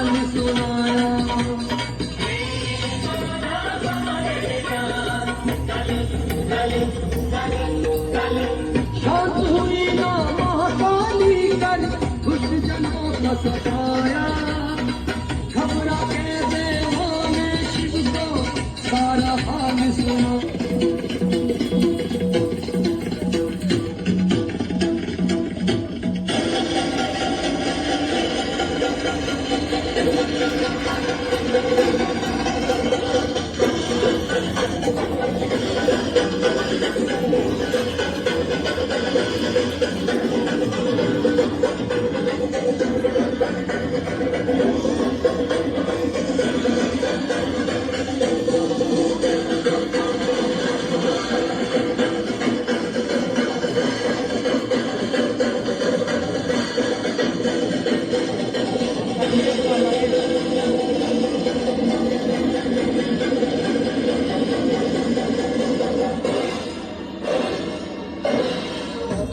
हाल सुनाया। शांत हुई ना महाकाली कर दुष्ट जनों का सताया। घबरा के देवों ने शिव को सारा हाल सुना।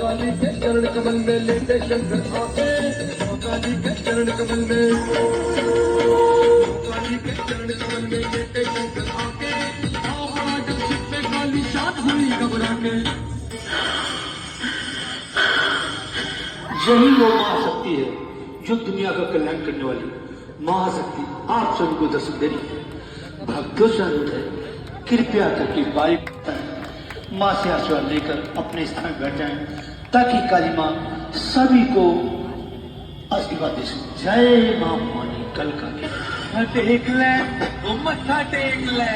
काली के चरण कमल में लेटे शंकर आके। काली के चरण कमल में, काली के चरण कमल में लेटे शंकर आके। आवाज जब सिर पे काली शांत हुई घबरा के। यही वो महाशक्ति है जो दुनिया का कल्याण करने वाली महाशक्ति आप सभी को दर्शन दे रही है। भक्तों से अनुरोध है, कृपया करके बाइक माँ से आशीर्वाद लेकर अपने स्थान पर बैठ जाएं ताकि काली माँ सभी को आशीर्वाद दे सके। जय माँ भवानी कल का टेक ले, वो मत्था टेक ले।